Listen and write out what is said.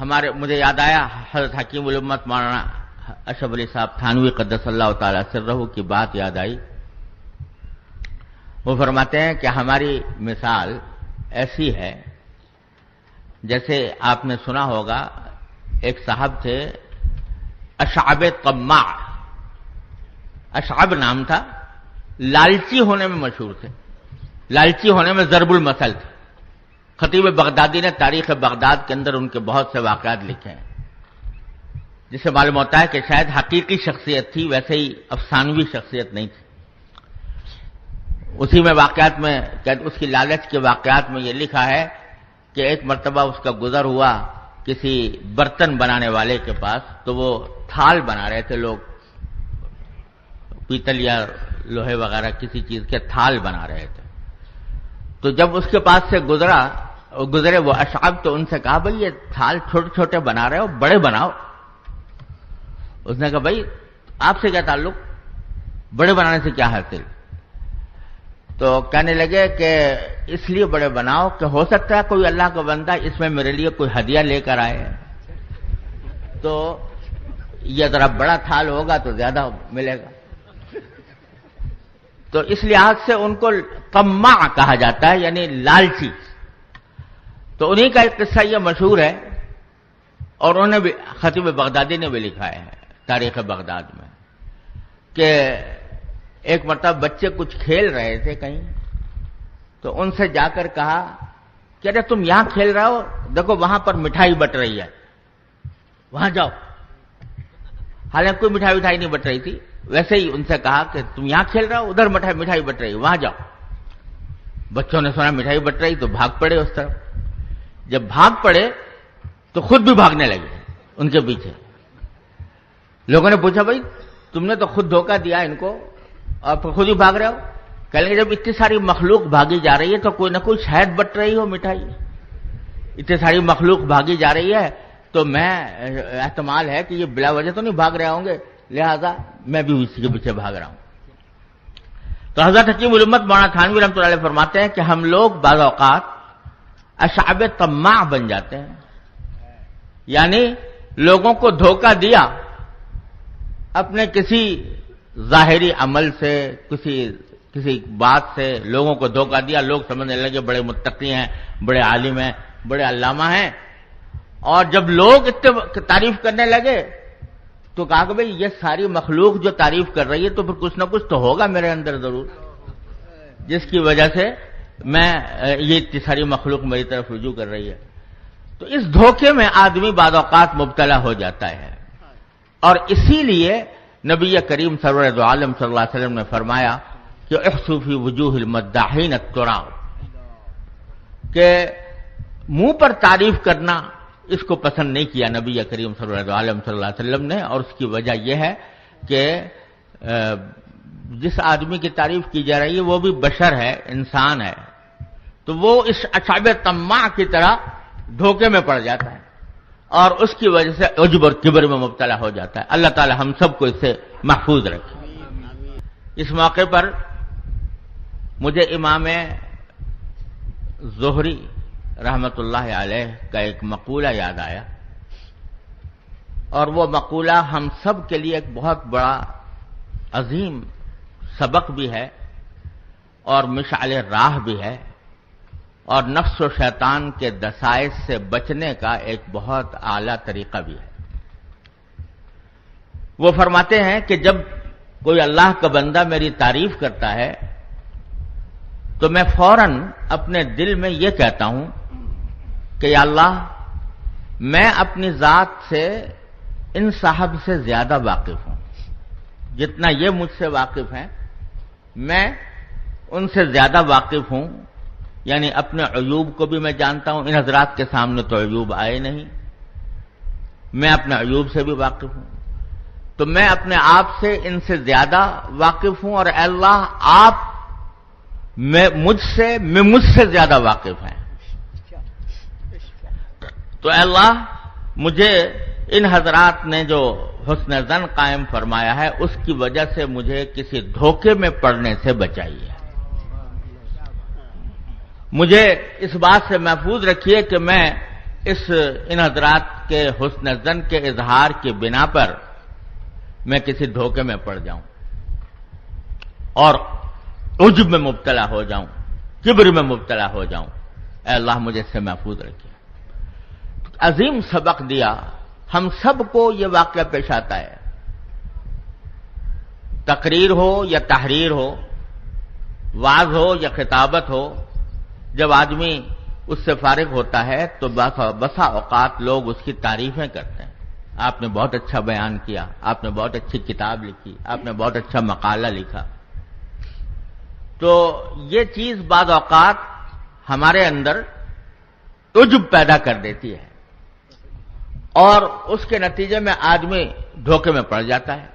مجھے یاد آیا حضرت حکیم الامت مولانا اشرف علی صاحب تھانوی قدس اللہ تعالی سرہ کی بات یاد آئی. وہ فرماتے ہیں کہ ہماری مثال ایسی ہے جیسے آپ نے سنا ہوگا ایک صاحب تھے اشعب طماع. اشعب نام تھا، لالچی ہونے میں مشہور تھے، لالچی ہونے میں ضرب المثل تھے. خطیب بغدادی نے تاریخ بغداد کے اندر ان کے بہت سے واقعات لکھے ہیں جس سے معلوم ہوتا ہے کہ شاید حقیقی شخصیت تھی، ویسے ہی افسانوی شخصیت نہیں تھی. اسی میں واقعات میں اس کی لالچ کے واقعات میں یہ لکھا ہے کہ ایک مرتبہ اس کا گزر ہوا کسی برتن بنانے والے کے پاس، تو وہ تھال بنا رہے تھے لوگ، پیتل یا لوہے وغیرہ کسی چیز کے تھال بنا رہے تھے. تو جب اس کے پاس سے گزرے وہ اشعب، تو ان سے کہا بھئی یہ تھال چھوٹے چھوٹے بنا رہے ہو، بڑے بناؤ. اس نے کہا بھئی آپ سے کیا تعلق، بڑے بنانے سے کیا حاصل؟ تو کہنے لگے کہ اس لیے بڑے بناؤ کہ ہو سکتا ہے کوئی اللہ کا بندہ اس میں میرے لیے کوئی ہدیہ لے کر آئے، تو یہ ذرا بڑا تھال ہوگا تو زیادہ ملے گا. تو اس لحاظ سے ان کو طماع کہا جاتا ہے، یعنی لالچی. تو انہی کا ایک قصہ یہ مشہور ہے، اور انہوں نے بھی خطیب بغدادی نے بھی لکھا ہے تاریخ بغداد میں کہ ایک مرتبہ بچے کچھ کھیل رہے تھے کہیں، تو ان سے جا کر کہا کہ ارے تم یہاں کھیل رہے ہو، دیکھو وہاں پر مٹھائی بٹ رہی ہے، وہاں جاؤ. حالانکہ کوئی مٹھائی نہیں بٹ رہی تھی، ویسے ہی ان سے کہا کہ تم یہاں کھیل رہے ہو، ادھر مٹھائی بٹ رہی ہے، وہاں جاؤ. بچوں نے سنا مٹھائی بٹ رہی تو بھاگ پڑے اس طرف. جب بھاگ پڑے تو خود بھی بھاگنے لگے ان کے پیچھے. لوگوں نے پوچھا بھائی تم نے تو خود دھوکہ دیا ان کو اور پھر خود ہی بھاگ رہے ہو. کہنے لگے جب اتنی ساری مخلوق بھاگی جا رہی ہے تو کوئی نہ کوئی شاید بٹ رہی ہو مٹھائی. اتنی ساری مخلوق بھاگی جا رہی ہے تو میں احتمال ہے کہ یہ بلا وجہ تو نہیں بھاگ رہے ہوں گے، لہذا میں بھی اسی کے پیچھے بھاگ رہا ہوں. تو حضرت حکیم الامت مولانا تھانوی رحمۃ اللہ علیہ فرماتے ہیں کہ ہم لوگ بعض اوقات اشعب طماع بن جاتے ہیں، یعنی لوگوں کو دھوکہ دیا اپنے کسی ظاہری عمل سے، کسی بات سے لوگوں کو دھوکہ دیا. لوگ سمجھنے لگے بڑے متقی ہیں، بڑے عالم ہیں، بڑے علامہ ہیں. اور جب لوگ تعریف کرنے لگے تو کہا کہ بھئی یہ ساری مخلوق جو تعریف کر رہی ہے تو پھر کچھ نہ کچھ تو ہوگا میرے اندر ضرور، جس کی وجہ سے یہ اتنی ساری مخلوق میری طرف رجوع کر رہی ہے. تو اس دھوکے میں آدمی بعض اوقات مبتلا ہو جاتا ہے. اور اسی لیے نبی کریم سرور دو عالم صلی اللہ علیہ وسلم نے فرمایا کہ احسوا فی وجوہ المداحین التراب، کہ منہ پر تعریف کرنا اس کو پسند نہیں کیا نبی کریم سرور دو عالم صلی اللہ علیہ وسلم نے. اور اس کی وجہ یہ ہے کہ جس آدمی کی تعریف کی جا رہی ہے وہ بھی بشر ہے، انسان ہے، تو وہ اس اشعب طماع کی طرح دھوکے میں پڑ جاتا ہے اور اس کی وجہ سے عجب اور کبر میں مبتلا ہو جاتا ہے. اللہ تعالی ہم سب کو اس سے محفوظ رکھے. اس موقع پر مجھے امام زہری رحمت اللہ علیہ کا ایک مقولہ یاد آیا، اور وہ مقولہ ہم سب کے لیے ایک بہت بڑا عظیم سبق بھی ہے اور مشعل راہ بھی ہے، اور نفس و شیطان کے دسائس سے بچنے کا ایک بہت اعلیٰ طریقہ بھی ہے. وہ فرماتے ہیں کہ جب کوئی اللہ کا بندہ میری تعریف کرتا ہے تو میں فوراً اپنے دل میں یہ کہتا ہوں کہ یا اللہ میں اپنی ذات سے ان صاحب سے زیادہ واقف ہوں، جتنا یہ مجھ سے واقف ہیں میں ان سے زیادہ واقف ہوں. یعنی اپنے عیوب کو بھی میں جانتا ہوں، ان حضرات کے سامنے تو عیوب آئے نہیں، میں اپنے عیوب سے بھی واقف ہوں. تو میں اپنے آپ سے ان سے زیادہ واقف ہوں، اور اے اللہ آپ مجھ سے زیادہ واقف ہیں. تو اے اللہ مجھے ان حضرات نے جو حسن ظن قائم فرمایا ہے اس کی وجہ سے مجھے کسی دھوکے میں پڑنے سے بچائیے. مجھے اس بات سے محفوظ رکھیے کہ میں ان حضرات کے حسن ظن کے اظہار کی بنا پر میں کسی دھوکے میں پڑ جاؤں اور عجب میں مبتلا ہو جاؤں، کبر میں مبتلا ہو جاؤں، اے اللہ مجھے اس سے محفوظ رکھیے۔ عظیم سبق دیا، ہم سب کو یہ واقعہ پیش آتا ہے، تقریر ہو یا تحریر ہو، وعظ ہو یا خطابت ہو، جب آدمی اس سے فارغ ہوتا ہے تو بسا اوقات لوگ اس کی تعریفیں کرتے ہیں، آپ نے بہت اچھا بیان کیا، آپ نے بہت اچھی کتاب لکھی، آپ نے بہت اچھا مقالہ لکھا۔ تو یہ چیز بعض اوقات ہمارے اندر عجب پیدا کر دیتی ہے اور اس کے نتیجے میں آدمی دھوکے میں پڑ جاتا ہے۔